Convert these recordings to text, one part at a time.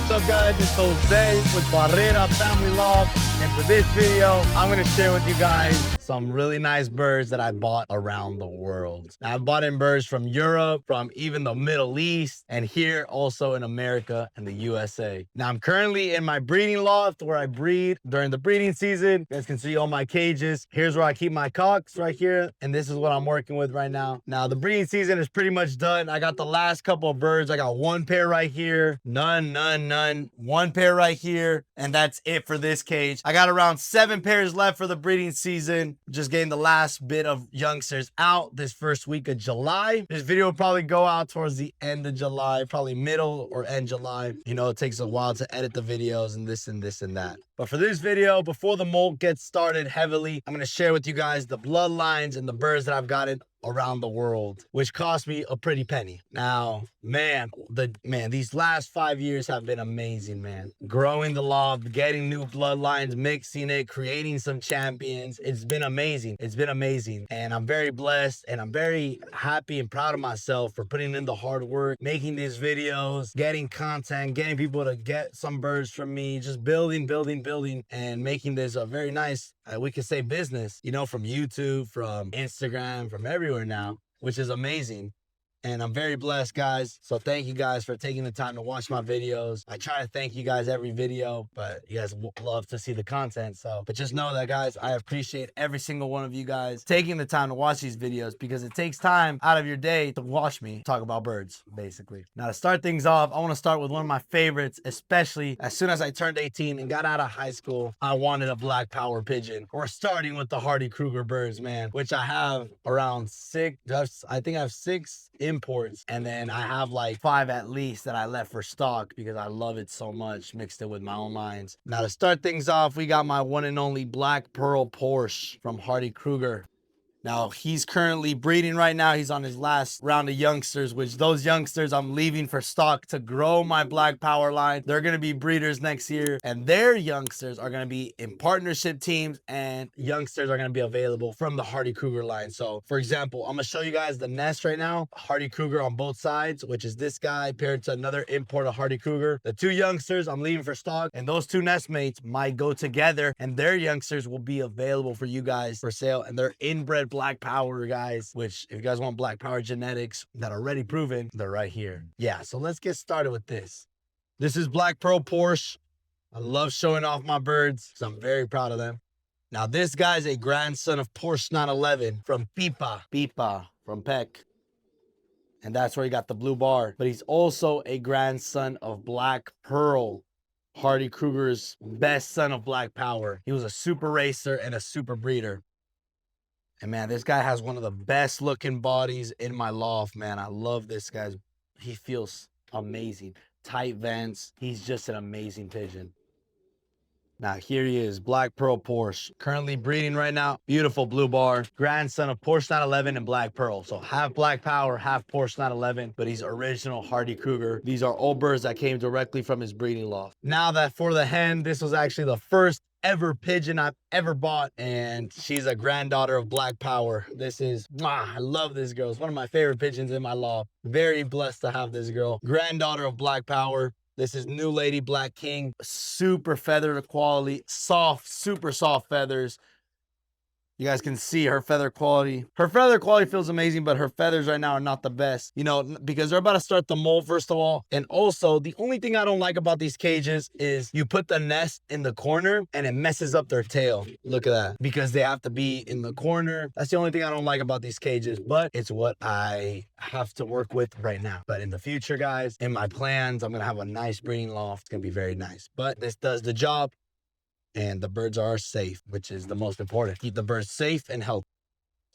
What's up, guys? It's Jose with Barrera Family Loft, and for this video, I'm gonna share with you guys some really nice birds that I bought around the world. Now, I've bought in birds from Europe, from even the Middle East, and here also in America and the USA. Now, I'm currently in my breeding loft where I breed during the breeding season. You guys can see all my cages. Here's where I keep my cocks right here, and this is what I'm working with right now. Now, the breeding season is pretty much done. I got the last couple of birds. I got one pair right here, none, one pair right here, and that's it for this cage. I got around 7 pairs left for the breeding season. Just getting the last bit of youngsters out this first week of July. This video will probably go out towards the end of July, probably middle or end July. You know, it takes a while to edit the videos and this and that. But for this video, before the molt gets started heavily, I'm going to share with you guys the bloodlines and the birds that I've gotten around the world, which cost me a pretty penny. Now, these last 5 years have been amazing, man. Growing the loft, getting new bloodlines, mixing it, creating some champions. It's been amazing. It's been amazing. And I'm very blessed, and I'm very happy and proud of myself for putting in the hard work, making these videos, getting content, getting people to get some birds from me, just building, and making this a very nice, we could say, business, you know, from YouTube, from Instagram, from everywhere now, which is amazing. And I'm very blessed, guys. So thank you guys for taking the time to watch my videos. I try to thank you guys every video, but you guys love to see the content. But just know that, guys, I appreciate every single one of you guys taking the time to watch these videos, because it takes time out of your day to watch me talk about birds, basically. Now, to start things off, I want to start with one of my favorites, especially as soon as I turned 18 and got out of high school. I wanted a black power pigeon. We're starting with the Hardy Kruger birds, man, which I have around 6. I think I have 6 imports, and then I have like 5 at least that I left for stock because I love it so much, mixed it with my own lines. Now, to start things off, we got my one and only Black Pearl Porsche from Hardy Kruger. Now, he's currently breeding right now. He's on his last round of youngsters, which those youngsters I'm leaving for stock to grow my Black Power line. They're going to be breeders next year, and their youngsters are going to be in partnership teams, and youngsters are going to be available from the Hardy Kruger line. So, for example, I'm going to show you guys the nest right now. Hardy Kruger on both sides, which is this guy paired to another import of Hardy Kruger. The 2 youngsters I'm leaving for stock, and those 2 nest mates might go together, and their youngsters will be available for you guys for sale, and they're inbred Black Power, guys, which if you guys want Black Power genetics that are already proven, they're right here. Yeah, so let's get started with this. This is Black Pearl Porsche. I love showing off my birds because I'm very proud of them. Now, this guy's a grandson of Porsche 911 from Pipa from Peck. And that's where he got the blue bar. But he's also a grandson of Black Pearl, Hardy Kruger's best son of Black Power. He was a super racer and a super breeder. And man, this guy has one of the best looking bodies in my loft, man. I love this guy. He feels amazing. Tight vents. He's just an amazing pigeon. Now, here he is, Black Pearl Porsche, currently breeding right now. Beautiful blue bar, grandson of Porsche 911 and Black Pearl. So half Black Power, half Porsche 911, but he's original Hardy Kruger. These are old birds that came directly from his breeding loft. Now, that for the hen, this was actually the first ever pigeon I've ever bought, and she's a granddaughter of Black Power. This is, I love this girl. It's one of my favorite pigeons in my loft. Very blessed to have this girl. Granddaughter of Black Power. This is New Lady Black King. Super feather quality, soft, super soft feathers. You guys can see her feather quality. Her feather quality feels amazing, but her feathers right now are not the best, you know, because they're about to start the molt, first of all. And also, the only thing I don't like about these cages is you put the nest in the corner and it messes up their tail. Look at that. Because they have to be in the corner. That's the only thing I don't like about these cages, but it's what I have to work with right now. But in the future, guys, in my plans, I'm going to have a nice breeding loft. It's going to be very nice. But this does the job. And the birds are safe, which is the most important. Keep the birds safe and healthy.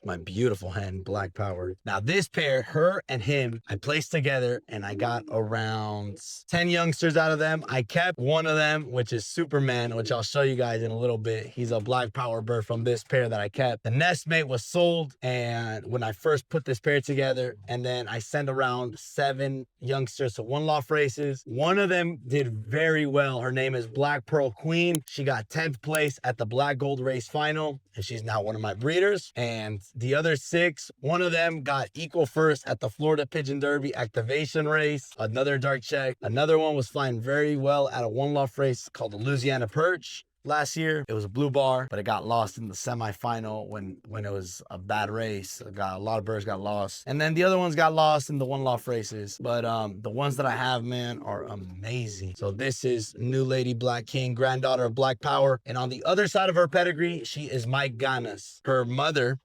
My beautiful hen, Black Power. Now, this pair, her and him, I placed together, and I got around 10 youngsters out of them. I kept one of them, which is Superman, which I'll show you guys in a little bit. He's a Black Power bird from this pair that I kept. The nest mate was sold, and when I first put this pair together, and then I sent around 7 youngsters to one loft races. One of them did very well. Her name is Black Pearl Queen. She got 10th place at the Black Gold race final, and she's now one of my breeders. And the other 6, one of them got equal first at the Florida Pigeon Derby activation race, another dark check. Another one was flying very well at a one loft race called the Louisiana Perch. Last year, it was a blue bar, but it got lost in the semifinal when it was a bad race. A lot of birds got lost. And then the other ones got lost in the one loft races. But the ones that I have, man, are amazing. So this is New Lady Black King, granddaughter of Black Power. And on the other side of her pedigree, she is my Ganus. Her mother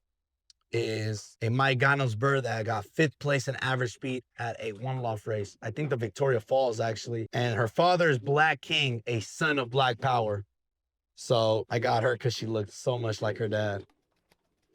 is a my Ganus bird that got 5th place in average speed at a one loft race. I think the Victoria Falls, actually. And her father is Black King, a son of Black Power. So I got her because she looked so much like her dad.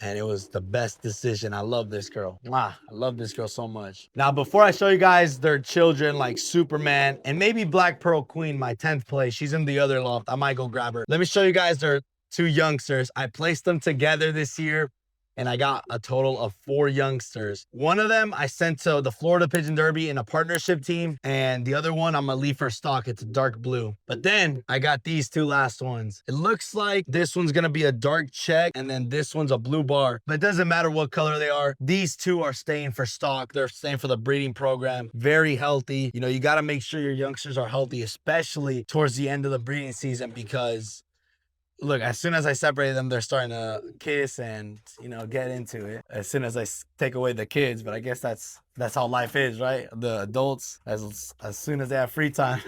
And it was the best decision. I love this girl. Mwah, I love this girl so much. Now, before I show you guys their children like Superman and maybe Black Pearl Queen, my 10th place, she's in the other loft. I might go grab her. Let me show you guys their 2 youngsters. I placed them together this year, and I got a total of 4 youngsters. One of them I sent to the Florida Pigeon Derby in a partnership team, and the other one I'm gonna leave for stock. It's a dark blue. But then I got these 2 last ones. It looks like this one's gonna be a dark check, and then this one's a blue bar. But it doesn't matter what color they are. These 2 are staying for stock. They're staying for the breeding program. Very healthy. You know, you gotta make sure your youngsters are healthy, especially towards the end of the breeding season, because look, as soon as I separate them, they're starting to kiss and, you know, get into it. As soon as I take away the kids, but I guess that's how life is, right? The adults, as soon as they have free time.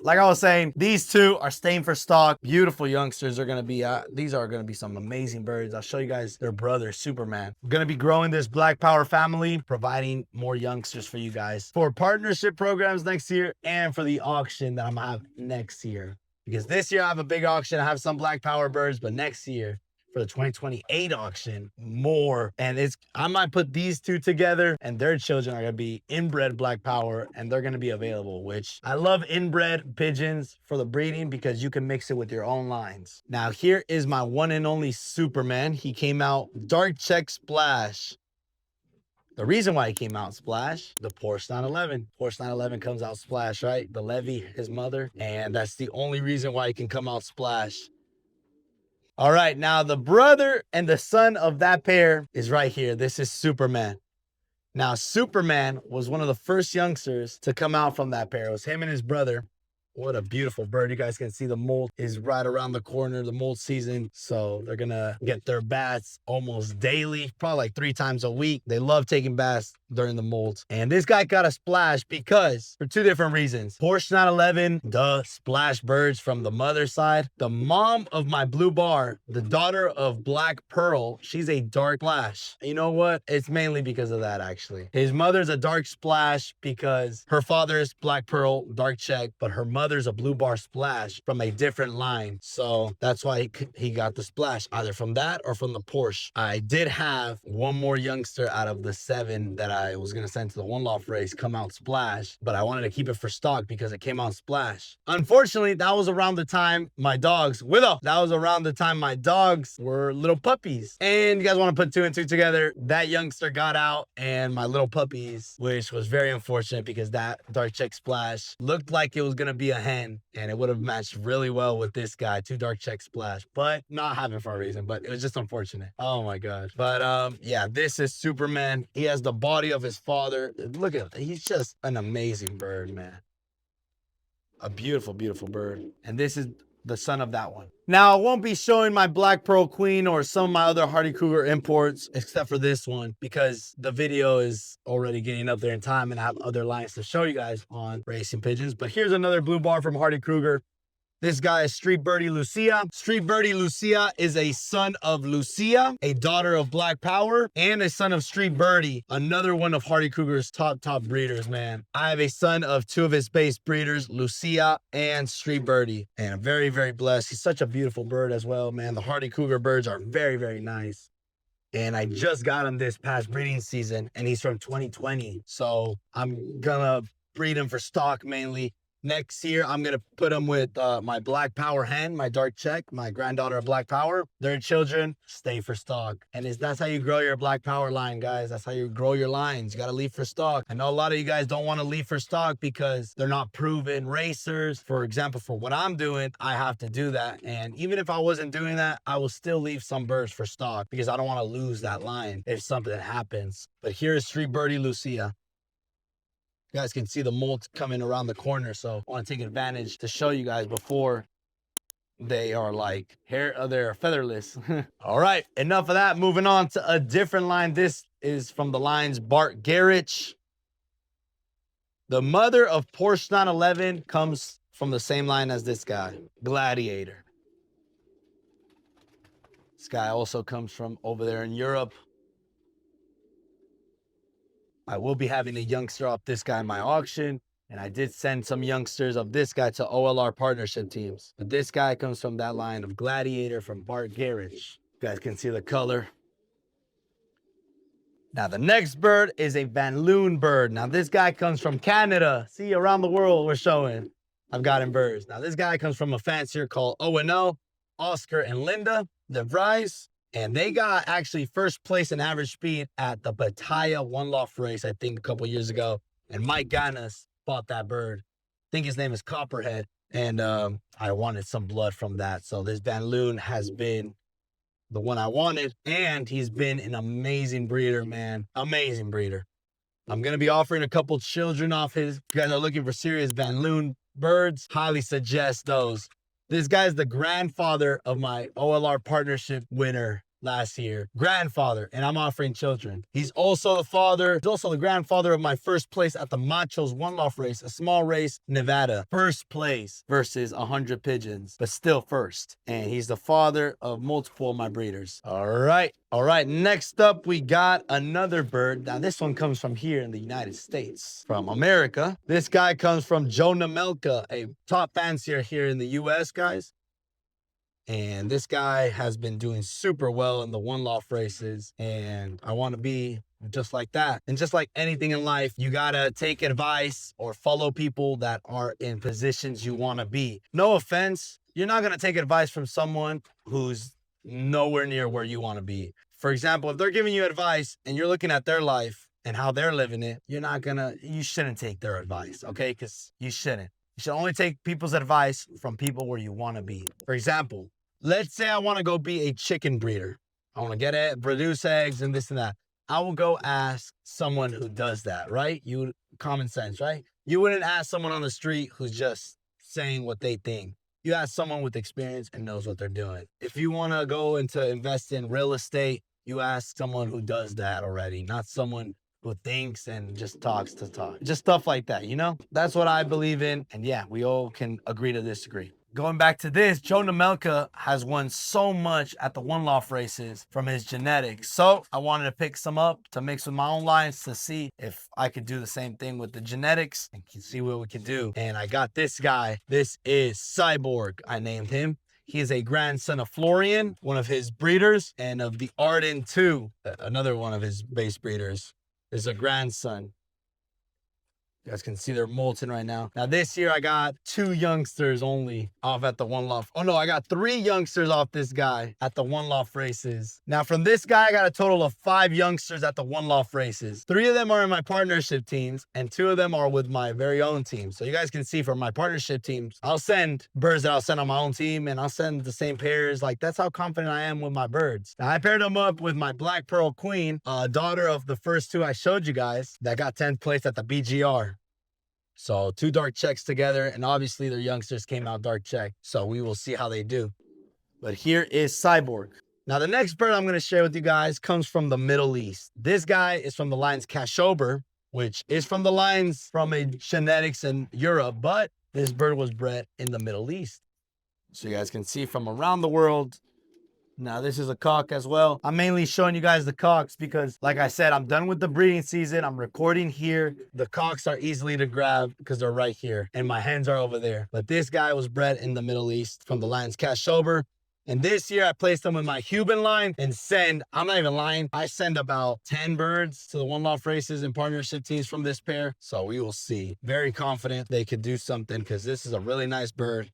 Like I was saying, these 2 are staying for stock. Beautiful youngsters are going to be, these are going to be some amazing birds. I'll show you guys their brother, Superman. I'm going to be growing this Black Power family, providing more youngsters for you guys for partnership programs next year and for the auction that I'm going to have next year. Because this year I have a big auction. I have some Black Power birds, but next year for the 2028 auction, more. And I might put these 2 together, and their children are going to be inbred Black Power, and they're going to be available, which I love inbred pigeons for the breeding because you can mix it with your own lines. Now, here is my one and only Superman. He came out dark check splash. The reason why he came out splash, the Porsche 911. Porsche 911 comes out splash, right? The Levy, his mother. And that's the only reason why he can come out splash. All right, now the brother and the son of that pair is right here. This is Superman. Now, Superman was one of the first youngsters to come out from that pair. It was him and his brother. What a beautiful bird. You guys can see the molt is right around the corner, the molt season. So they're going to get their baths almost daily, probably like 3 times a week. They love taking baths during the molt. And this guy got a splash because for 2 different reasons. Porsche 911, the splash birds from the mother side. The mom of my blue bar, the daughter of Black Pearl, she's a dark splash. You know what? It's mainly because of that, actually. His mother's a dark splash because her father is Black Pearl, dark check, but her mother's a blue bar splash from a different line. So that's why he got the splash, either from that or from the Porsche. I did have one more youngster out of the 7 that I was going to send to the one loft race come out splash, but I wanted to keep it for stock because it came out splash. Unfortunately, that was around the time my dogs, Willow, that was around the time my dogs were little puppies. And you guys want to put 2 and 2 together, that youngster got out and my little puppies, which was very unfortunate because that dark check splash looked like it was going to be a hen and it would have matched really well with this guy, 2 dark check splash, but not having for a reason, but it was just unfortunate. Oh my God. But yeah, this is Superman. He has the body of his father. Look at him. He's just an amazing bird, man. A beautiful, beautiful bird. And this is the son of that one. Now, I won't be showing my Black Pearl Queen or some of my other Hardy Cougar imports, except for this one, because the video is already getting up there in time and I have other lines to show you guys on racing pigeons. But here's another blue bar from Hardy Cougar. This guy is Street Birdie Lucia. Street Birdie Lucia is a son of Lucia, a daughter of Black Power, and a son of Street Birdie, another one of Hardy Cougar's top breeders, man. I have a son of 2 of his base breeders, Lucia and Street Birdie, and I'm very, very blessed. He's such a beautiful bird as well, man. The Hardy Cougar birds are very, very nice. And I just got him this past breeding season, and he's from 2020. So I'm gonna breed him for stock mainly. Next year, I'm going to put them with my Black Power hen, my dark check, my granddaughter of Black Power. Their children stay for stock. And that's how you grow your Black Power line, guys. That's how you grow your lines. You got to leave for stock. I know a lot of you guys don't want to leave for stock because they're not proven racers. For example, for what I'm doing, I have to do that. And even if I wasn't doing that, I will still leave some birds for stock because I don't want to lose that line if something happens. But here is Street Birdie Lucia. You guys can see the molt coming around the corner, so I want to take advantage to show you guys before they are like they're featherless. All right, enough of that. Moving on to a different line. This is from the lines Bart Garrich. The mother of Porsche 911 comes from the same line as this guy, Gladiator. This guy also comes from over there in Europe. I will be having a youngster off this guy in my auction, and I did send some youngsters of this guy to OLR partnership teams. But this guy comes from that line of Gladiator from Bart Garrich. You guys can see the color. Now, the next bird is a Van Loon bird. Now, this guy comes from Canada. See, around the world we're showing. I've gotten birds. Now, this guy comes from a fancier called O&O, Oscar and Linda DeVries. And they got actually first place in average speed at the Bataya One Loft race, I think a couple years ago. And Mike Ganus bought that bird. I think his name is Copperhead. And I wanted some blood from that. So this Van Loon has been the one I wanted. And he's been an amazing breeder, man. Amazing breeder. I'm going to be offering a couple children off his. If you guys are looking for serious Van Loon birds, highly suggest those. This guy's the grandfather of my OLR partnership winner last year. Grandfather, and I'm offering children. He's also the grandfather of my first place at the Machos One Loft race, a small race, Nevada. First place versus 100 pigeons, but still first. And he's the father of multiple of my breeders. All right. Next up, we got another bird. Now, this one comes from here in the United States, from America. This guy comes from Joe Namelka, a top fancier here in the U.S., guys. And this guy has been doing super well in the One Loft races. And I want to be just like that. And just like anything in life, you got to take advice or follow people that are in positions you want to be. No offense. You're not going to take advice from someone who's nowhere near where you want to be. For example, if they're giving you advice and you're looking at their life and how they're living it, you shouldn't take their advice, okay? Because you shouldn't. You should only take people's advice from people where you want to be. For example, let's say I want to go be a chicken breeder. I want to get it, produce eggs and this and that. I will go ask someone who does that, right? Common sense, right? You wouldn't ask someone on the street who's just saying what they think. You ask someone with experience and knows what they're doing. If you want to go into invest in real estate, you ask someone who does that already, not someone who thinks and just talks to talk. Just stuff like that, you know? That's what I believe in. And yeah, we all can agree to disagree. Going back to this, Joe Namelka has won so much at the One Loft races from his genetics. So I wanted to pick some up to mix with my own lines to see if I could do the same thing with the genetics and see what we could do. And I got this guy. This is Cyborg. I named him. He is a grandson of Florian, one of his breeders, and of the Arden 2, another one of his base breeders, is a grandson. You guys can see they're molten right now. Now this year I got 2 youngsters only off at the One Loft. Oh no, I got 3 youngsters off this guy at the One Loft races. Now from this guy, I got a total of 5 youngsters at the One Loft races. 3 of them are in my partnership teams and 2 of them are with my very own team. So you guys can see from my partnership teams, I'll send birds that I'll send on my own team and I'll send the same pairs. Like that's how confident I am with my birds. Now I paired them up with my Black Pearl Queen, daughter of the first 2 I showed you guys that got 10th place at the BGR. So 2 dark checks together, and obviously their youngsters came out dark check. So we will see how they do. But here is Cyborg. Now the next bird I'm going to share with you guys comes from the Middle East. This guy is from the lines Kashober, which is from the lines from a genetics in Europe, but this bird was bred in the Middle East. So you guys can see from around the world. Now this is a cock as well. I'm mainly showing you guys the cocks because like I said, I'm done with the breeding season. I'm recording here. The cocks are easily to grab because they're right here and my hens are over there. But this guy was bred in the Middle East from the lines Kashober. And this year I placed them with my Cuban line and I'm not even lying, I send about 10 birds to the One Loft races and partnership teams from this pair. So we will see. Very confident they could do something because this is a really nice bird.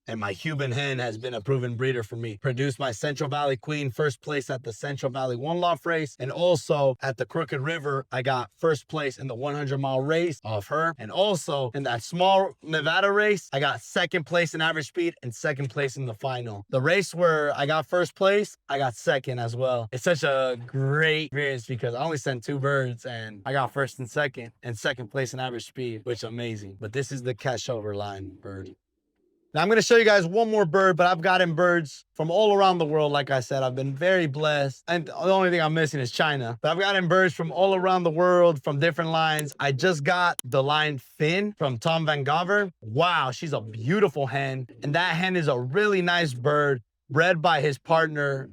And my Cuban hen has been a proven breeder for me. Produced my Central Valley Queen first place at the Central Valley One Loft race. And also at the Crooked River, I got first place in the 100-mile race off her. And also in that small Nevada race, I got second place in average speed and second place in the final. The race where I got first place, I got second as well. It's such a great experience because I only sent 2 birds and I got first and second place in average speed, which is amazing. But this is the catch over line bird. Now I'm going to show you guys one more bird, but I've gotten birds from all around the world. Like I said, I've been very blessed. And the only thing I'm missing is China. But I've gotten birds from all around the world, from different lines. I just got the line Finn from Tom Van Gover. Wow, she's a beautiful hen. And that hen is a really nice bird, bred by his partner,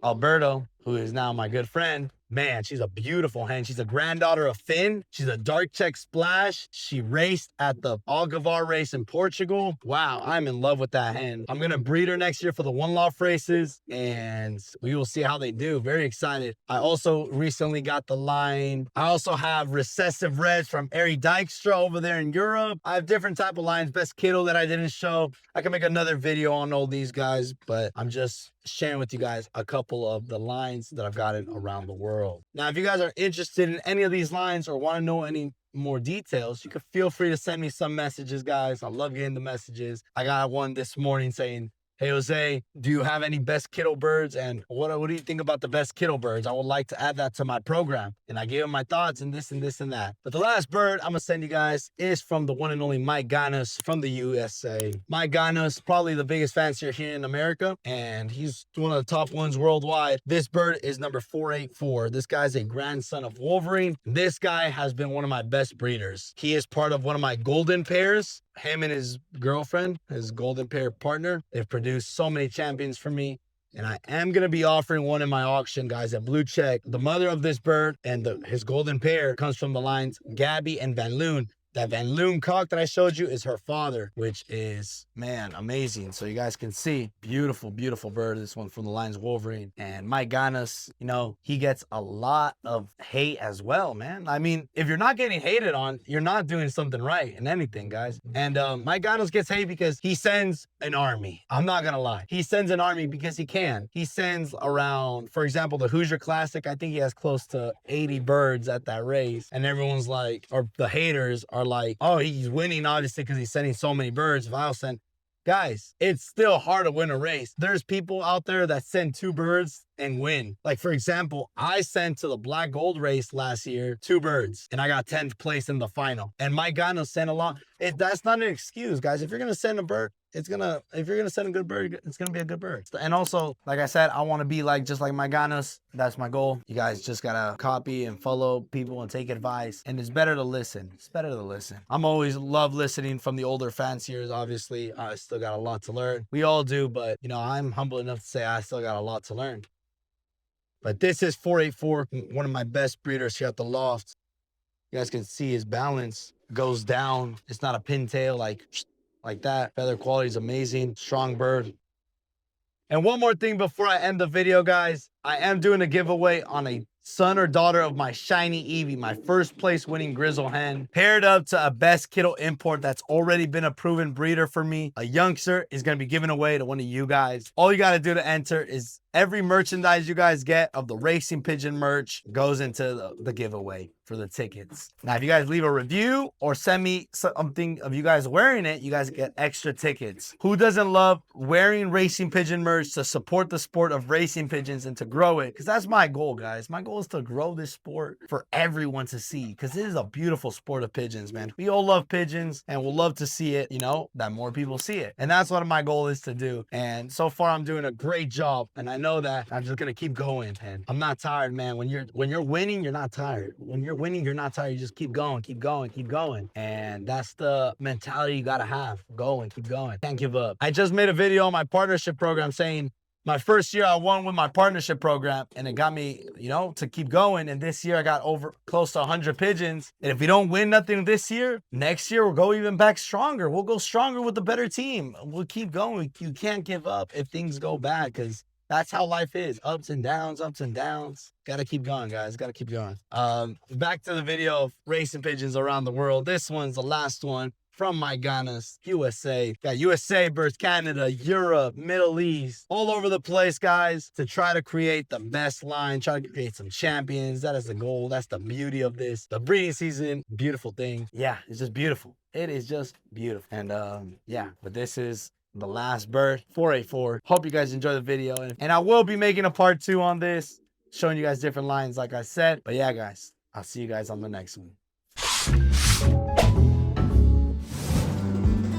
Alberto, who is now my good friend. Man, she's a beautiful hen. She's a granddaughter of Finn. She's a dark check splash. She raced at the Algarve race in Portugal. Wow, I'm in love with that hen. I'm going to breed her next year for the One Loft races, and we will see how they do. Very excited. I also recently got the line. I also have recessive reds from Ari Dijkstra over there in Europe. I have different type of lines. Best kiddo that I didn't show. I can make another video on all these guys, but I'm just sharing with you guys a couple of the lines that I've gotten around the world. Now, if you guys are interested in any of these lines or want to know any more details, you can feel free to send me some messages, guys. I love getting the messages. I got one this morning saying, "Hey, Jose, do you have any best kiddo birds? And what do you think about the best kiddo birds? I would like to add that to my program." And I gave him my thoughts and this and this and that. But the last bird I'm going to send you guys is from the one and only Mike Ganus from the USA. Mike Ganus, probably the biggest fancier here in America, and he's one of the top ones worldwide. This bird is number 484. This guy's a grandson of Wolverine. This guy has been one of my best breeders. He is part of one of my golden pairs. Him and his girlfriend, his golden pair partner, they've produced so many champions for me. And I am going to be offering one in my auction, guys, at Blue Check. The mother of this bird and his golden pair comes from the lines Gabby and Van Loon. That Van Loon cock that I showed you is her father, which is, man, amazing. So you guys can see, beautiful, beautiful bird. This one from the lines Wolverine. And Mike Ganus, you know, he gets a lot of hate as well, man. I mean, if you're not getting hated on, you're not doing something right in anything, guys. And Mike Ganus gets hate because he sends an army. I'm not going to lie. He sends an army because he can. He sends around, for example, the Hoosier Classic. I think he has close to 80 birds at that race. And everyone's like, or the haters are like, "Oh, he's winning obviously because he's sending so many birds." If I'll send, guys, it's still hard to win a race. There's people out there that send 2 birds and win. Like, for example, I sent to the Black Gold race last year 2 birds and I got 10th place in the final. And Mike Ganus sent a lot. That's not an excuse, guys. If you're gonna send a bird, if you're gonna send a good bird, it's gonna be a good bird. And also, like I said, I want to be just like my Ganus. That's my goal. You guys just gotta copy and follow people and take advice. And it's better to listen. It's better to listen. I'm always love listening from the older fanciers. Obviously, I still got a lot to learn. We all do, but you know, I'm humble enough to say I still got a lot to learn. But this is 484, one of my best breeders here at the Loft. You guys can see his balance goes down. It's not a pintail like that. Feather quality is amazing. Strong bird. And one more thing before I end the video, guys. I am doing a giveaway on a son or daughter of my Shiny Evie, my first place winning grizzle hen, paired up to a best kiddo import that's already been a proven breeder for me. A youngster is going to be given away to one of you guys. All you got to do to enter is every merchandise you guys get of the Racing Pigeon merch goes into the giveaway for the tickets. Now, if you guys leave a review or send me something of you guys wearing it, you guys get extra tickets. Who doesn't love wearing Racing Pigeon merch to support the sport of racing pigeons and to grow it? Because that's my goal, guys. My goal is to grow this sport for everyone to see, because it is a beautiful sport of pigeons, man. We all love pigeons and we'll love to see it, you know, that more people see it. And that's what my goal is to do. And so far I'm doing a great job. And I know that I'm just going to keep going. And I'm not tired, man. When you're winning, you're not tired. When you're winning, you're not tired. You just keep going, keep going, keep going. And that's the mentality you got to have. Going, keep going. Can't give up. I just made a video on my partnership program saying My first year I won with my partnership program, and it got me, to keep going. And this year I got over close to 100 pigeons. And if we don't win nothing this year, next year we'll go even back stronger. We'll go stronger with a better team. We'll keep going. You can't give up if things go bad, because that's how life is. Ups and downs, ups and downs. Gotta keep going, guys. Gotta keep going. Back to the video of racing pigeons around the world. This one's the last one from my Ganus, USA. Got USA versus Canada, Europe, Middle East, all over the place, guys, to try to create the best line, try to create some champions. That is the goal. That's the beauty of this. The breeding season, beautiful thing. Yeah, it's just beautiful. It is just beautiful. And yeah, but this is the last bird, 484. Hope you guys enjoy the video. And I will be making a part 2 on this, showing you guys different lines, like I said. But yeah, guys, I'll see you guys on the next one.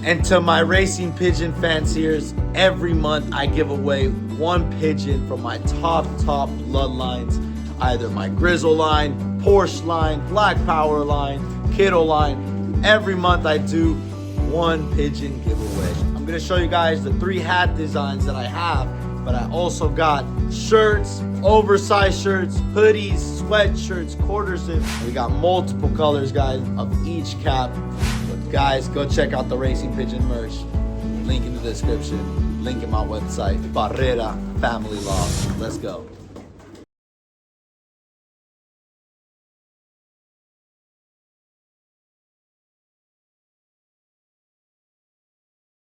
And to my racing pigeon fanciers, every month I give away one pigeon from my top bloodlines, either my Grizzle line, Porsche line, Black Power line, Kiddo line. Every month I do one pigeon giveaway. I'm gonna show you guys the 3 hat designs that I have, but I also got shirts, oversized shirts, hoodies, sweatshirts, quarter zip. We got multiple colors, guys, of each cap. But guys, go check out the Racing Pigeon merch. Link in the description. Link in my website. Barrera Family Loft. Let's go.